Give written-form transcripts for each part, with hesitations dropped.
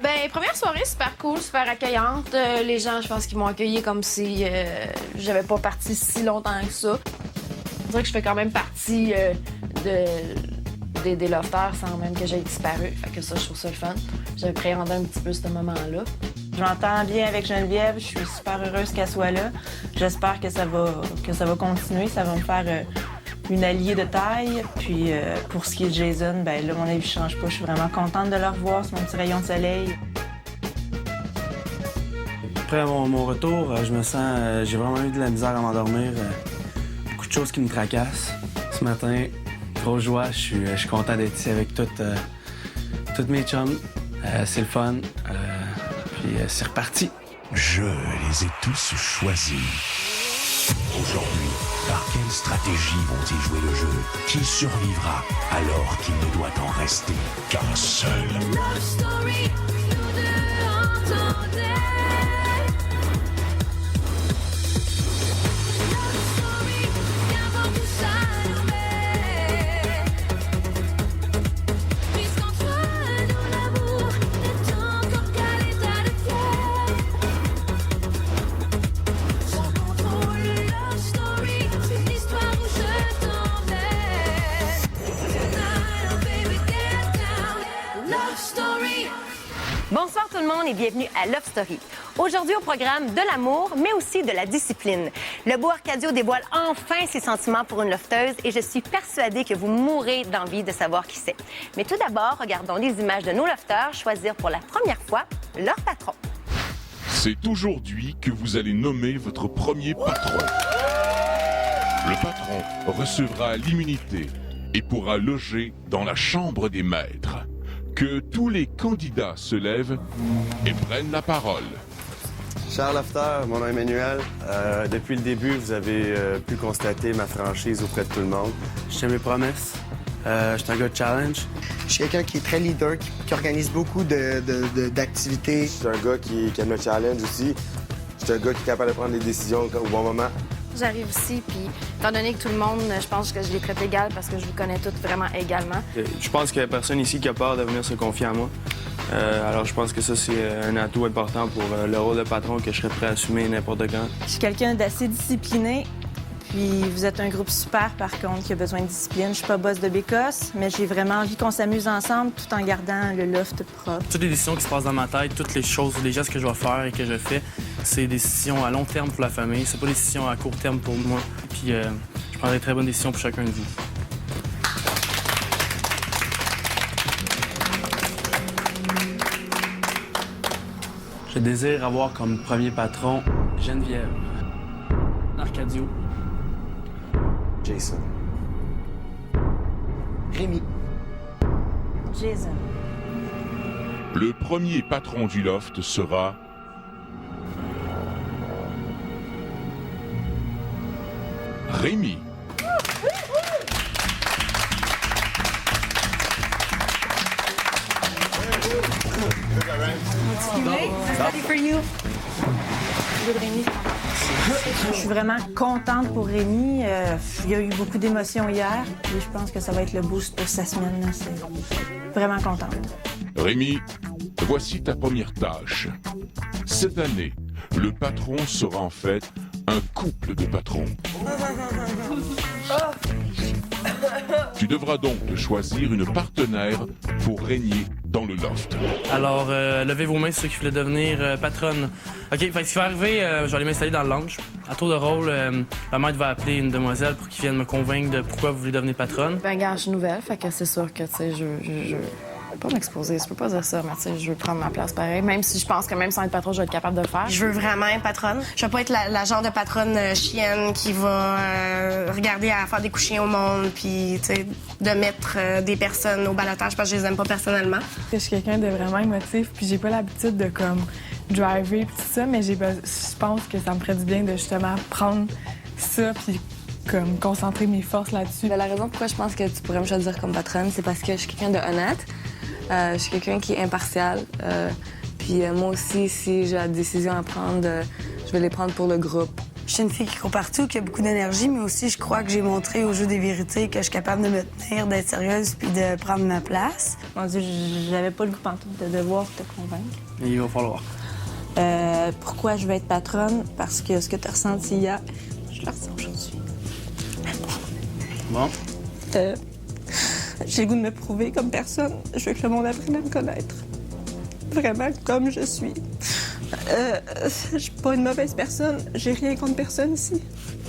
Ben, première soirée, super cool, super accueillante. Les gens, je pense qu'ils m'ont accueilli comme si j'avais pas parti si longtemps que ça. On dirait que je fais quand même partie des lofters sans même que j'aie disparu. Fait que ça, je trouve ça le fun. J'avais préhendé un petit peu ce moment-là. Je m'entends bien avec Geneviève, je suis super heureuse qu'elle soit là. J'espère que ça va continuer, ça va me faire une alliée de taille. Puis pour ce qui est de Jason, ben là, mon avis ne change pas. Je suis vraiment contente de le revoir, c'est mon petit rayon de soleil. Après mon retour, je me sens... j'ai vraiment eu de la misère à m'endormir. Beaucoup de choses qui me tracassent. Ce matin, grosse joie, je suis content d'être ici avec toutes mes chums. C'est le fun. Puis c'est reparti. Je les ai tous choisis. Aujourd'hui, par quelle stratégie vont-ils jouer le jeu? Qui survivra alors qu'il ne doit en rester qu'un seul? Love story, nous deux entendez. Love story, viens voir tout s'armer. Puisqu'entre nous l'amour n'est encore qu'à l'état de fièvre. Sans contrôle, love story, c'est une histoire où je t'emmène. Tonight, oh baby, get down. Love story. Bonsoir tout le monde et bienvenue à Love Story. Aujourd'hui au programme de l'amour, mais aussi de la discipline. Le beau Arcadio dévoile enfin ses sentiments pour une lofteuse et je suis persuadée que vous mourrez d'envie de savoir qui c'est. Mais tout d'abord, regardons les images de nos lofteurs choisir pour la première fois leur patron. C'est aujourd'hui que vous allez nommer votre premier patron. Le patron recevra l'immunité et pourra loger dans la chambre des maîtres. Que tous les candidats se lèvent et prennent la parole. Cher Lofter, mon nom est Emmanuel. Depuis le début, vous avez pu constater ma franchise auprès de tout le monde. Je tiens mes promesses. Je suis un gars de challenge. Je suis quelqu'un qui est très leader, qui organise beaucoup d'activités. Je suis un gars qui aime le challenge aussi. Je suis un gars qui est capable de prendre des décisions au bon moment. J'arrive ici, puis étant donné que tout le monde, je pense que je les traite égal parce que je vous connais toutes vraiment également. Je pense qu'il n'y a personne ici qui a peur de venir se confier à moi. Alors je pense que ça, c'est un atout important pour le rôle de patron que je serais prêt à assumer n'importe quand. Je suis quelqu'un d'assez discipliné. Puis vous êtes un groupe super, par contre, qui a besoin de discipline. Je suis pas boss de bécosse, mais j'ai vraiment envie qu'on s'amuse ensemble tout en gardant le loft propre. Toutes les décisions qui se passent dans ma tête, toutes les choses, les gestes que je vais faire et que je fais, c'est des décisions à long terme pour la famille. C'est pas des décisions à court terme pour moi. Puis je prendrai de très bonnes décisions pour chacun de vous. Je désire avoir comme premier patron Geneviève, Arcadio, Jason. Rémi. Jason. Le premier patron du loft sera Rémi. Je suis vraiment contente pour Rémi. Il y a eu beaucoup d'émotions hier. Et je pense que ça va être le boost pour sa semaine. Je suis vraiment contente. Rémi, voici ta première tâche. Cette année, le patron sera en fait un couple de patrons. Tu devras donc te choisir une partenaire pour régner dans le loft. Alors, levez vos mains ceux qui voulaient devenir patronne. OK, fait que ce qui va arriver, je vais aller m'installer dans le lounge. À tour de rôle, la maître va appeler une demoiselle pour qu'il vienne me convaincre de pourquoi vous voulez devenir patronne. Ben, gars, je suis nouvelle, fait que c'est sûr que, tu sais, je peux pas m'exposer, je peux pas dire ça, mais tu sais, je veux prendre ma place pareil, même si je pense que même sans être patron, je vais être capable de le faire. Je veux vraiment être patronne. Je veux pas être la genre de patronne chienne qui va regarder à faire des coups chiens au monde, puis, tu sais, de mettre des personnes au balotage parce que je les aime pas personnellement. Je suis quelqu'un de vraiment émotif, puis j'ai pas l'habitude de, comme, driver puis tout ça, mais je pense que ça me ferait du bien de, justement, prendre ça, puis comme concentrer mes forces là-dessus. La raison pourquoi je pense que tu pourrais me choisir comme patronne, c'est parce que je suis quelqu'un de honnête. Je suis quelqu'un qui est impartial. Puis moi aussi, si j'ai la décision à prendre, je vais les prendre pour le groupe. Je suis une fille qui court partout, qui a beaucoup d'énergie, mais aussi je crois que j'ai montré au jeu des vérités que je suis capable de me tenir, d'être sérieuse puis de prendre ma place. Mon Dieu, j'avais pas le goût pantoute de devoir te convaincre. Il va falloir. Pourquoi je veux être patronne? Parce que ce que tu as ressenti hier, je le ressens aujourd'hui. Bon. J'ai le goût de me prouver comme personne. Je veux que le monde apprenne à me connaître. Vraiment comme je suis. Je suis pas une mauvaise personne. J'ai rien contre personne ici.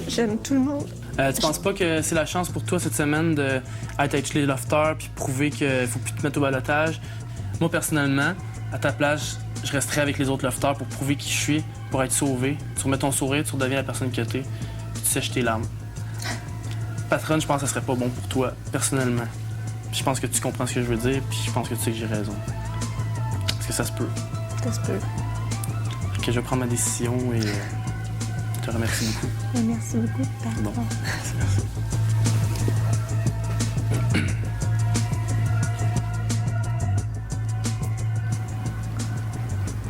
J'aime tout le monde. Tu penses pas que c'est la chance pour toi cette semaine d'être avec les lofters puis prouver qu'il faut plus te mettre au balotage? Moi, personnellement, à ta place, je resterai avec les autres lofters pour prouver qui je suis, pour être sauvé. Tu remets ton sourire, tu redeviens la personne que t'es, puis tu sèches tes larmes. Patronne, je pense que ça serait pas bon pour toi, personnellement. Puis je pense que tu comprends ce que je veux dire, puis je pense que tu sais que j'ai raison. Parce que ça se peut. Ça se peut. Fait que je vais prendre ma décision et je te remercie beaucoup. Merci beaucoup, patron. Bon.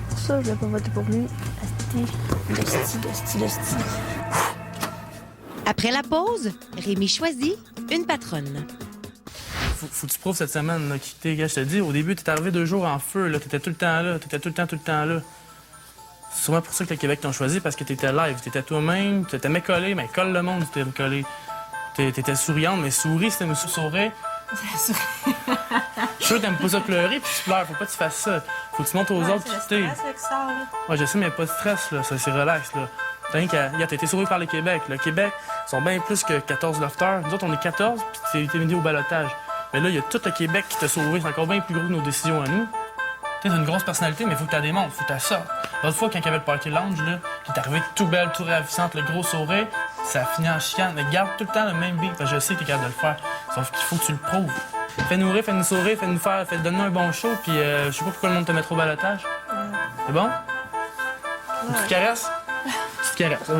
Pour ça, je vais pas voter pour lui. Asti. Après la pause, Rémi choisit une patronne. Faut que tu prouves cette semaine là, qui t'es, gars, je te dis, au début, t'es arrivé 2 jours en feu, là, t'étais tout le temps là, tout le temps là. C'est sûrement pour ça que le Québec t'ont choisi, parce que t'étais live, t'étais toi-même, t'étais collé, mais colle le monde, t'étais collé. T'étais souriante, mais souris, c'était me sourire. Je suis sûr que t'aimes pas ça pleurer, puis tu pleures, faut pas que tu fasses ça. Faut que tu montres aux autres qui t'es. Ouais, je sais, mais pas de stress, là, ça, c'est relax, là. T'as été sauvé par le Québec. Le Québec sont bien plus que 14 lofters. Nous autres, on est 14, puis t'es mis au balotage. Mais là, il y a tout le Québec qui t'a sauvé. C'est encore bien plus gros que nos décisions à nous. T'es une grosse personnalité, mais faut que t'as des montres, faut que t'as ça. L'autre fois, quand il y avait le party lounge, là, qui est arrivé tout belle, tout ravissante, le gros sourire, ça a fini en chicane. Mais garde tout le temps le même beat, parce que je sais que t'es capable de le faire. Sauf qu'il faut que tu le prouves. Fais-nous rire, fais-nous sourire, donne-nous un bon show, puis je sais pas pourquoi le monde te mettra au balotage. C'est bon? Une petite caresse? Une petite caresse. C'est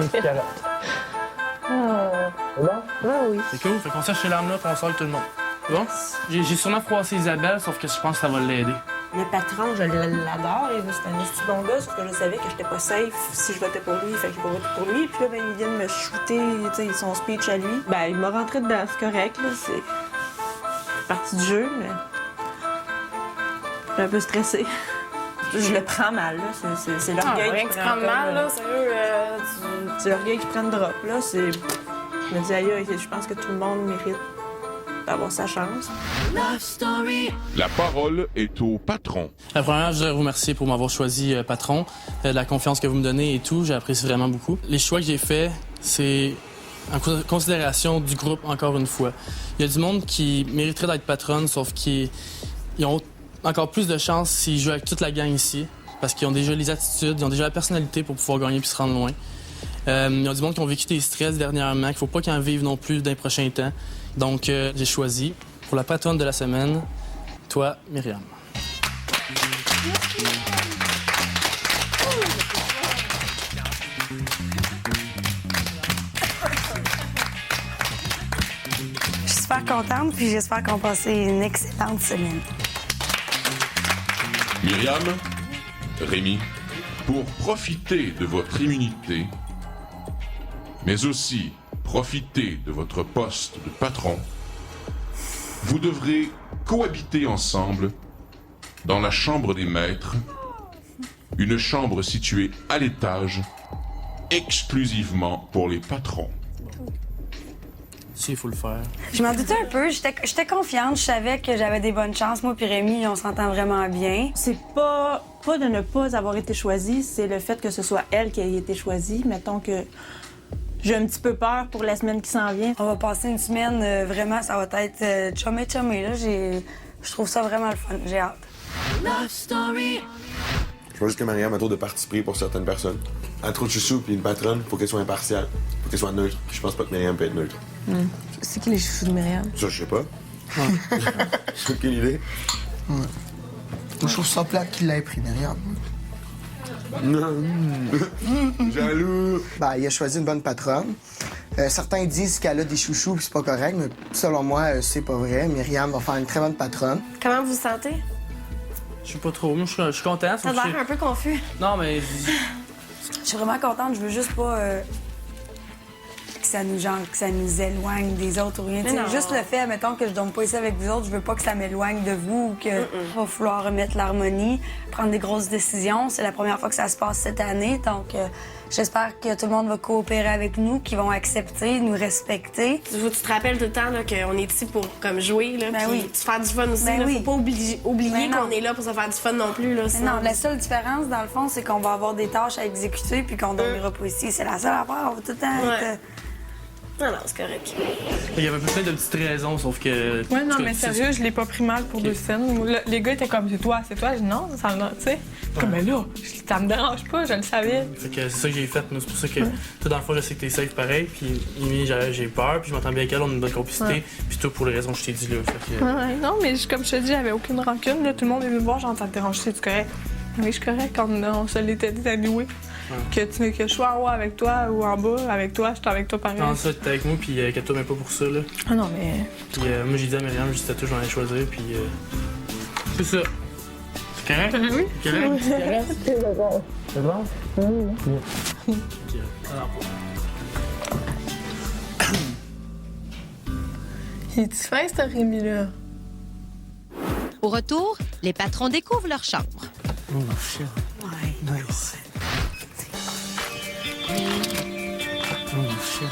bon? Oui. C'est cool, fait qu'on sèche ces larmes-là, puis on sort avec tout le monde. C'est bon? J'ai sûrement froissé Isabelle, sauf que je pense que ça va l'aider. Le patron, je l'adore. C'est un petit bon gars, sauf que je savais que j'étais pas safe si je votais pour lui. Fait que j'ai pas voté pour lui. Puis là, ben, il vient de me shooter son speech à lui. Ben, il m'a rentré dedans, c'est correct. Là. C'est partie du jeu, mais je suis un peu stressée. Je le prends mal, là. C'est l'orgueil rien que tu prends mal, là, sérieux. C'est l'orgueil qui prend le drop, là. Je me dis, aïe, je pense que tout le monde mérite d'avoir sa chance. Love Story. La parole est au patron. La première, je voudrais vous remercier pour m'avoir choisi patron, de la confiance que vous me donnez et tout. J'apprécie vraiment beaucoup. Les choix que j'ai faits, c'est en considération du groupe, encore une fois. Il y a du monde qui mériterait d'être patronne, sauf qu'ils ont encore plus de chance s'ils jouent avec toute la gang ici, parce qu'ils ont déjà les attitudes, ils ont déjà la personnalité pour pouvoir gagner puis se rendre loin. Il y a du monde qui ont vécu des stress dernièrement, qu'il ne faut pas qu'ils en vivent non plus dans les prochains temps. Donc, j'ai choisi, pour la patronne de la semaine, toi, Myriam. Je suis super contente, puis j'espère qu'on va passer une excellente semaine. Myriam, Rémi, pour profiter de votre immunité, mais aussi profiter de votre poste de patron, vous devrez cohabiter ensemble dans la chambre des maîtres, une chambre située à l'étage, exclusivement pour les patrons. Si, il faut le faire. Je m'en doutais un peu. J'étais confiante. Je savais que j'avais des bonnes chances. Moi puis Rémi, on s'entend vraiment bien. C'est pas de ne pas avoir été choisie, c'est le fait que ce soit elle qui ait été choisie. Mettons que j'ai un petit peu peur pour la semaine qui s'en vient. On va passer une semaine, vraiment, ça va être chumé, là. Je trouve ça vraiment le fun. J'ai hâte. Love Story. Je vois juste que Myriam a trop de parti pris pour certaines personnes. Elle a trop de chouchous, puis une patronne, faut qu'elle soit impartiale. Faut qu'elle soit neutre. Je pense pas que Myriam peut être neutre. C'est qui les chouchous de Myriam? Ça, je sais pas. J'ai aucune idée. Ouais. Je trouve ça plate qu'il l'ait pris, Myriam. Jaloux. Ben, il a choisi une bonne patronne. Certains disent qu'elle a des chouchous puis c'est pas correct, mais selon moi, c'est pas vrai. Myriam va faire une très bonne patronne. Comment vous vous sentez? Je sais pas trop. Moi, je suis content. T'as l'air un peu confus. Non, mais... Je suis vraiment contente. Je veux juste pas ça nous éloigne des autres ou rien. Mais Tu sais, non. juste le fait, mettons, que je dorme pas ici avec vous autres, je veux pas que ça m'éloigne de vous ou que va falloir remettre l'harmonie, prendre des grosses décisions. C'est la première fois que ça se passe cette année, donc j'espère que tout le monde va coopérer avec nous, qu'ils vont accepter, nous respecter. Tu te rappelles tout le temps là, qu'on est ici pour comme jouer, là, Ben puis oui. se faire du fun aussi. Ben là. oui. Faut pas oublier Ben non. qu'on est là pour se faire du fun non plus. Là, Mais sinon... non, la seule différence, dans le fond, c'est qu'on va avoir des tâches à exécuter puis qu'on dormira pas ici. C'est la seule affaire. On va tout le temps Ouais. être... Non, c'est correct. Il y avait peut-être de petites raisons, sauf que. Ouais, non, mais sérieux, je l'ai pas pris mal pour 2 scènes. Les gars étaient comme, c'est toi. Je dis non, ça me. Tu sais. Comme, mais là, ça me dérange pas, je le savais. Fait que c'est ça que j'ai fait. C'est pour ça que, toi, dans le fond, je sais que t'es safe pareil. Puis, Amy, j'ai peur. Puis, je m'entends bien avec elle, on a une bonne complicité. Ouais. Puis, toi, pour les raisons que je t'ai dit là. Fait que. Ouais, non, mais comme je te dis, j'avais aucune rancune. Là, tout le monde est venu me voir, j'entends te déranger, c'est correct. Oui, je suis correct quand on se l'était dit à louer. Que je sois en haut avec toi ou en bas avec toi, je suis avec toi pareil. Non, ça, t'es avec moi, puis inquiète-toi même pas pour ça, là. Ah non, mais. Puis, moi, j'ai dit à Myriam, juste à toi, j'en ai choisi, puis. C'est ça. C'est correct? Oui. Correct? Oui. Correct? C'est bon? Oui. Puis, alors, Il est-tu fin, ce Rémi-là? Au retour, les patrons découvrent leur chambre. Oh, shit. Ouais. Nice. Oh, shit.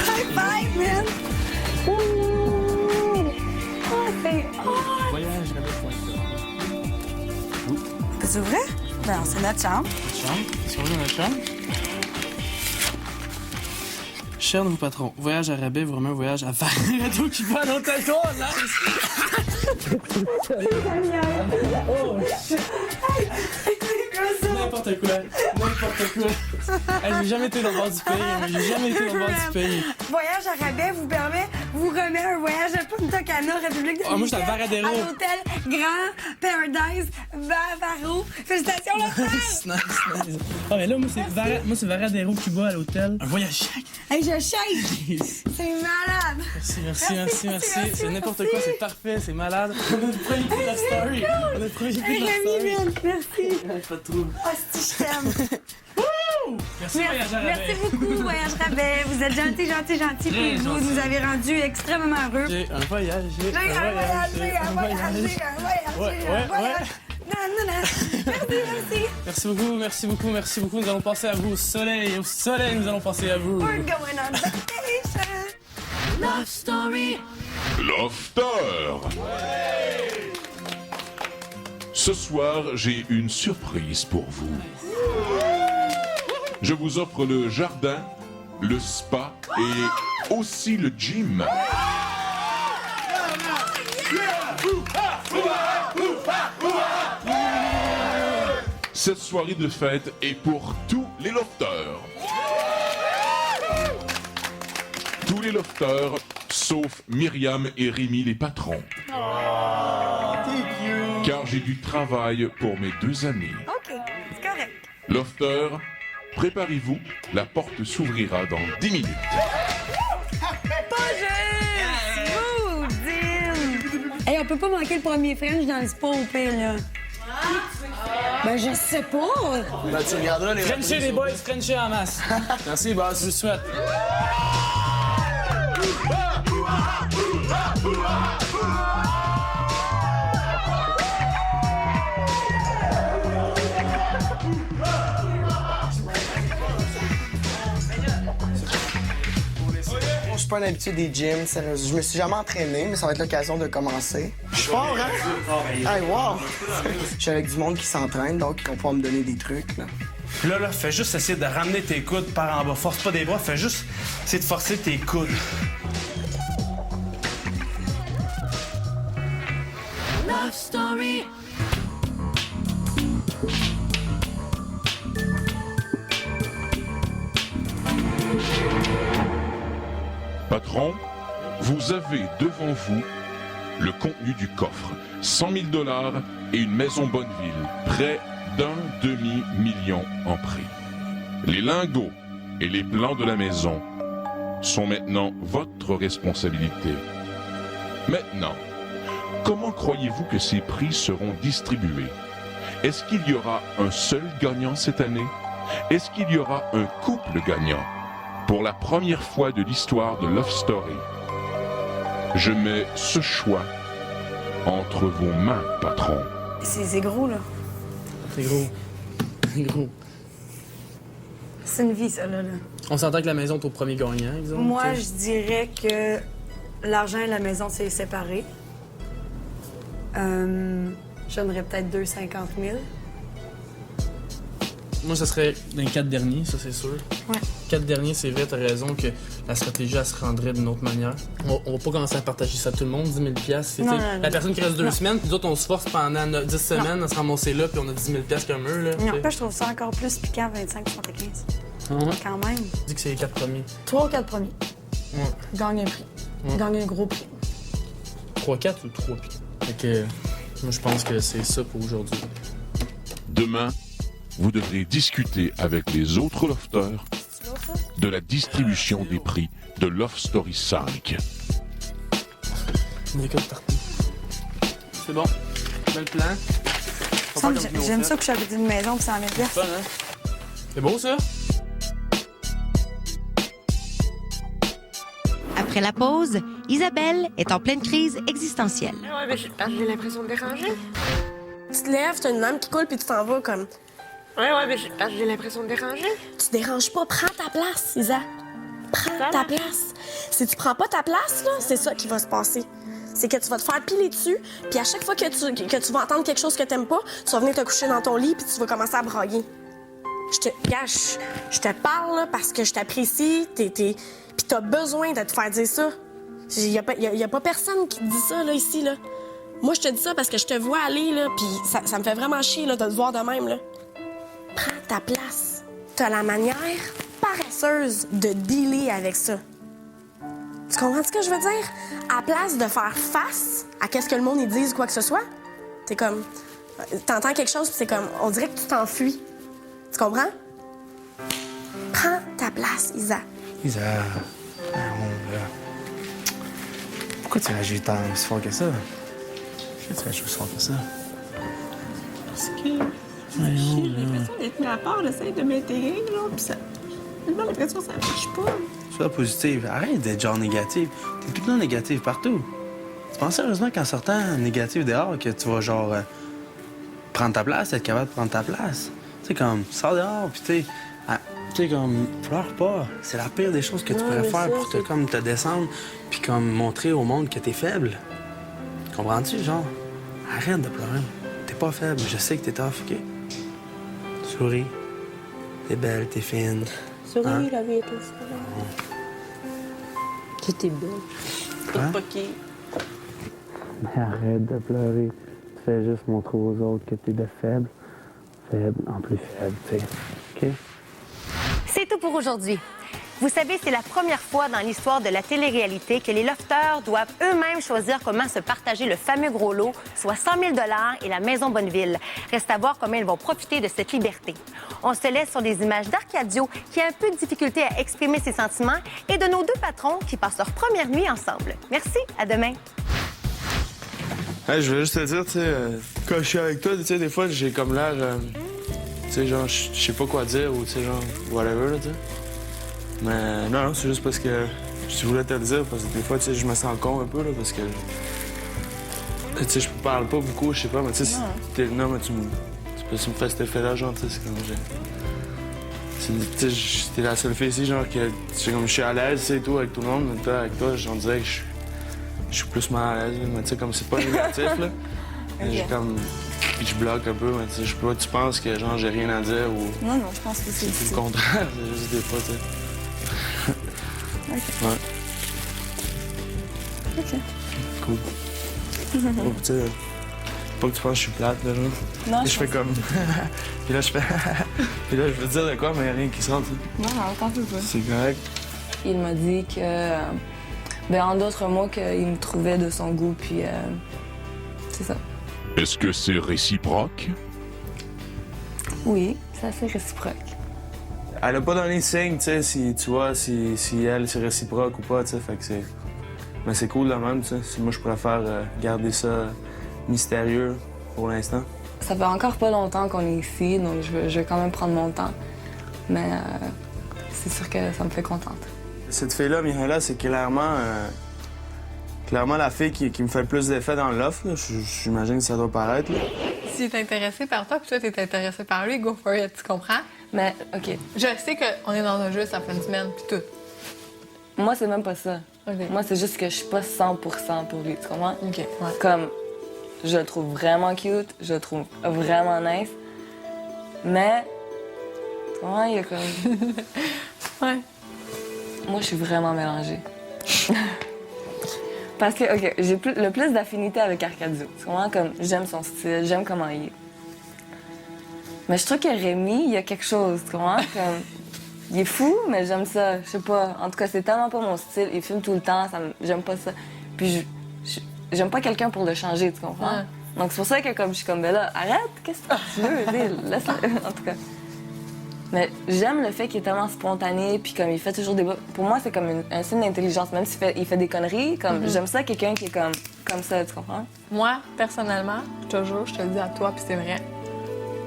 High five, man! Ouh! Oh, c'est hot! Voyage, C'est vrai? Ben, c'est notre chambre. Chambre? Est-ce qu'on est dans notre chambre? Cher nouveau patron, voyage à rabais, vraiment un voyage à Varadero qui va à l'hôtel là! Oh shit! N'importe quoi! N'importe quoi! Hey, j'ai jamais été dans le bord du pays, mais j'ai jamais été dans le bord du pays. Voyage à rabais vous remet un voyage à Punta Cana, République Ah, moi, j'étais à Varadero. À l'hôtel Grand Paradise Bavaro. Félicitations, le Nice, nice, nice. Ah, mais là, moi, c'est Varadero Cuba à l'hôtel. Un voyage chèque. Hey, je shake! C'est malade! Merci. C'est n'importe quoi, c'est parfait, c'est malade. On a le premier coup de la story. On a le premier coup de la story. Rémi, man, merci. Pas de trouble. Oh, si je t'aime. Merci, voyage à rabais. Merci beaucoup, Voyage Rabais. Vous êtes gentil. Très Puis vous gentil. nous avez rendu extrêmement heureux. J'ai un voyage. J'ai un voyage. Ouais. Non. Merci beaucoup. Nous allons penser à vous. Au soleil, nous allons penser à vous. We're going on vacation. Love Story. Lofter. Ce soir, j'ai une surprise pour vous. Je vous offre le jardin, le spa et aussi le gym. Cette soirée de fête est pour tous les lofters. Tous les lofters, sauf Myriam et Rémi les patrons. Car j'ai du travail pour mes 2 amis. OK, c'est correct. Lofter, préparez-vous, la porte s'ouvrira dans 10 minutes. Pas juste! Boudine! Hey, on peut pas manquer le premier French dans le spa au pire, là. Ben, je sais pas. Ben, tu regarderas les Frenchie les boys, Frenchie en masse. Merci, boss, je vous souhaite. Je suis pas un habitué des gyms, sérieusement. Je me suis jamais entraîné, mais ça va être l'occasion de commencer. Je suis fort, hein? Hey, wow! Je suis avec du monde qui s'entraîne, donc ils vont pouvoir me donner des trucs, là. Là, fais juste essayer de ramener tes coudes par en bas. Force pas des bras, fais juste essayer de forcer tes coudes. Love Story. Patron, vous avez devant vous le contenu du coffre. 100 000 $ et une maison Bonneville, près d'1 demi-million en prix. Les lingots et les plans de la maison sont maintenant votre responsabilité. Maintenant, comment croyez-vous que ces prix seront distribués? Est-ce qu'il y aura un seul gagnant cette année? Est-ce qu'il y aura un couple gagnant? Pour la première fois de l'histoire de Love Story, je mets ce choix entre vos mains, patron. C'est gros, là. C'est gros. C'est gros. C'est une vie, ça, là. On s'entend que la maison est au premier gagnant, exemple. Moi, t'sais. je dirais que l'argent et la maison, c'est séparé. J'aimerais peut-être 250 000. Moi, ça serait dans les 4 derniers, ça, c'est sûr. Ouais. 4 derniers, c'est vrai, t'as raison que la stratégie, elle se rendrait d'une autre manière. On va pas commencer à partager ça à tout le monde, 10 000 c'est, Non, t'sais, non, non. la personne qui reste 2 Non. semaines, puis nous autres, on se force pendant 10 semaines à se ramasser là, puis on a 10 000 comme eux, là. Non, t'sais. là, je trouve ça encore plus piquant, 25-75. Ah ouais? Quand même. Je dis que c'est les 4 premiers. 3 ou 4 premiers. Ouais. Gagne un prix. Ouais. Gagne un gros prix. 3-4 ou 3 puis. Fait que moi, je pense que c'est ça pour aujourd'hui. Demain, vous devrez discuter avec les autres lofters de la distribution des prix de Love Story 5. On est comme partout. C'est bon. Bel plan. On va faire comme nous, J'aime on ça fait. que je suis à côté d'une maison puis ça en met bien. Fun, hein? C'est beau, ça? Après la pause, Isabelle est en pleine crise existentielle. Ouais, mais j'ai l'impression de déranger. Tu te lèves, t'as une lame qui coule, puis tu t'en vas comme. Ouais, mais j'ai l'impression de déranger. Tu déranges pas, prends ta place, Isa. Prends ta place. Si tu prends pas ta place, là, c'est ça qui va se passer. C'est que tu vas te faire piler dessus, puis à chaque fois que tu vas entendre quelque chose que t'aimes pas, tu vas venir te coucher dans ton lit, puis tu vas commencer à brailler. Je te parle là, parce que je t'apprécie, puis t'as besoin de te faire dire ça. Y a pas personne qui te dit ça, là, ici, là. Moi, je te dis ça parce que je te vois aller, là, puis ça me fait vraiment chier, là, de te voir de même, là. Prends ta place. T'as la manière paresseuse de dealer avec ça. Tu comprends ce que je veux dire? À place de faire face à qu'est-ce que le monde, ils disent, quoi que ce soit, t'es comme... T'entends quelque chose, puis c'est comme... On dirait que tu t'enfuis. Tu comprends? Prends ta place, Isa. Isa, pourquoi tu réagis tant si fort que ça? Pourquoi tu réagis aussi fort que ça? Parce que j'ai l'impression d'être mis à part, j'essaie de m'intégrer, là, puis ça... J'ai l'impression que ça marche pas. Sois positive. Arrête d'être genre négative. T'es tout le temps négative partout. Tu penses sérieusement qu'en sortant négative dehors, que tu vas genre prendre ta place, être capable de prendre ta place? Tu sais, comme, sors dehors, puis tu sais, comme, pleure pas. C'est la pire des choses que tu pourrais faire pour te descendre, puis comme montrer au monde que t'es faible. Comprends-tu, genre? Arrête de pleurer. T'es pas faible. Je sais que t'es tough, OK? Souris. T'es belle, t'es fine. Souris, Hein? la vie est aussi. J'étais belle. Hein? Pas qui. Mais arrête de pleurer. Tu fais juste montrer aux autres que t'es de faible. Faible, en plus faible, tu sais. OK? C'est tout pour aujourd'hui. Vous savez, c'est la première fois dans l'histoire de la télé-réalité que les lofters doivent eux-mêmes choisir comment se partager le fameux gros lot, soit 100 000 et la Maison Bonneville. Reste à voir comment ils vont profiter de cette liberté. On se laisse sur des images d'Arcadio qui a un peu de difficulté à exprimer ses sentiments et de nos deux patrons qui passent leur première nuit ensemble. Merci, à demain. Hey, je voulais juste te dire, tu sais, quand je suis avec toi, tu sais, des fois, j'ai comme l'air, tu sais, genre, je sais pas quoi dire ou, tu sais, genre, whatever, là, tu sais. Mais non, c'est juste parce que je voulais te le dire, parce que des fois, tu sais, je me sens con un peu, là, parce que, tu sais, je parle pas beaucoup, je sais pas, mais tu sais, non, mais tu me fais cet effet-là, genre, tu sais, c'est comme, tu sais, t'es la seule fille ici, genre, que, c'est comme, je suis à l'aise, tu sais, tout, avec tout le monde, mais toi, avec toi, on dirait que je suis plus mal à l'aise, mais tu sais, comme c'est pas négatif, là. Mais j'ai comme. Je bloque un peu, mais tu sais, je sais pas, tu penses que genre j'ai rien à dire ou. Non, non, je pense que c'est le contraire, c'est juste des fois, tu sais. Ouais. OK. Cool. Bon, tu sais, pas que tu penses que je suis plate, là, genre. Non, Et je fais comme. Puis là, je fais. Puis là, je veux dire de quoi, mais y a rien qui sort, tu sais. Non, t'en fais pas. C'est correct. Il m'a dit que, ben, en d'autres mots, qu'il me trouvait de son goût, puis c'est ça. Est-ce que c'est réciproque? Oui, c'est assez réciproque. Elle a pas donné signe, tu sais, si tu vois, si elle, c'est réciproque ou pas, tu sais, fait que c'est. Mais c'est cool de même, tu sais. Moi, je préfère garder ça mystérieux pour l'instant. ça fait encore pas longtemps qu'on est ici, donc je vais quand même prendre mon temps. Mais c'est sûr que ça me fait contente. Cette fille-là, Mihaela, c'est clairement la fille qui me fait le plus d'effet dans l'offre. J'imagine que ça doit paraître. Là. S'il est intéressé par toi, puis toi, t'es intéressé par lui, go for it, tu comprends? Mais, OK. Je sais qu'on est dans un jeu, ça fait une semaine, puis tout. Moi, c'est même pas ça. Okay. Moi, c'est juste que je suis pas 100% pour lui, tu comprends? OK, ouais. Comme, je le trouve vraiment cute, je le trouve vraiment nice, mais, tu comprends, il y a comme... Ouais. Moi, je suis vraiment mélangée. Parce que, OK, j'ai le plus d'affinité avec Arcadio. Tu comprends? Comme, j'aime son style, j'aime comment il est. Mais je trouve que Rémi, il y a quelque chose, tu comprends? Comme, il est fou, mais j'aime ça. Je sais pas. En tout cas, c'est tellement pas mon style. Il filme tout le temps, j'aime pas ça. Puis, j'aime pas quelqu'un pour le changer, tu comprends? Ouais. Donc, c'est pour ça que comme, je suis comme, ben là, arrête, qu'est-ce que tu veux? Laisse-le. En tout cas. Mais j'aime le fait qu'il est tellement spontané, puis comme il fait toujours des... Pour moi, c'est comme un signe d'intelligence. Même s'il fait des conneries, comme j'aime ça, quelqu'un qui est comme ça, tu comprends? Moi, personnellement, toujours, je te le dis à toi, puis c'est vrai,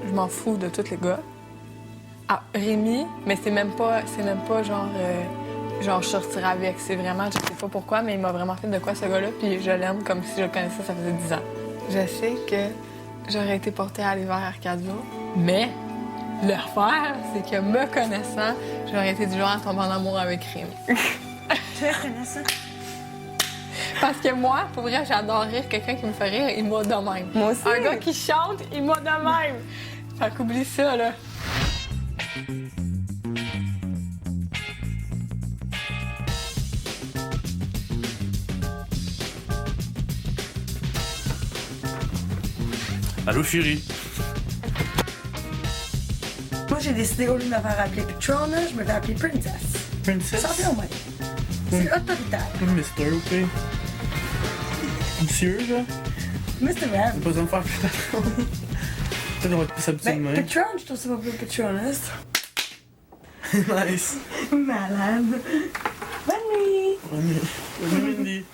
je m'en fous de tous les gars. Ah, Rémi, mais c'est même pas genre je sortirais avec. C'est vraiment, je sais pas pourquoi, mais il m'a vraiment fait de quoi ce gars-là, puis je l'aime comme si je le connaissais, ça faisait 10 ans. Je sais que j'aurais été portée à aller vers Arcadio, mais l'affaire, c'est que me connaissant, j'aurais été du genre à tomber en amour avec Rémi. Tu le connais ça? Parce que moi, pour vrai, j'adore rire. Quelqu'un qui me fait rire, il m'a de même. Moi aussi. Un gars qui chante, il m'a de même. Fait qu'oublie ça, là. Allô, chérie? Moi, j'ai décidé, au lieu de me faire appeler Petrona, je me vais appeler Princess. Princess? Ça fait au moins. C'est autoritaire. Mister, OK? Monsieur, genre? Mr. Man. Pas besoin de faire plus tard. Peut-être qu'on va être plus habitué de Ben, même. Patron, je trouve ça pas plus Patronus. Nice. Malade. Bonne nuit. Bonne nuit, Wendy.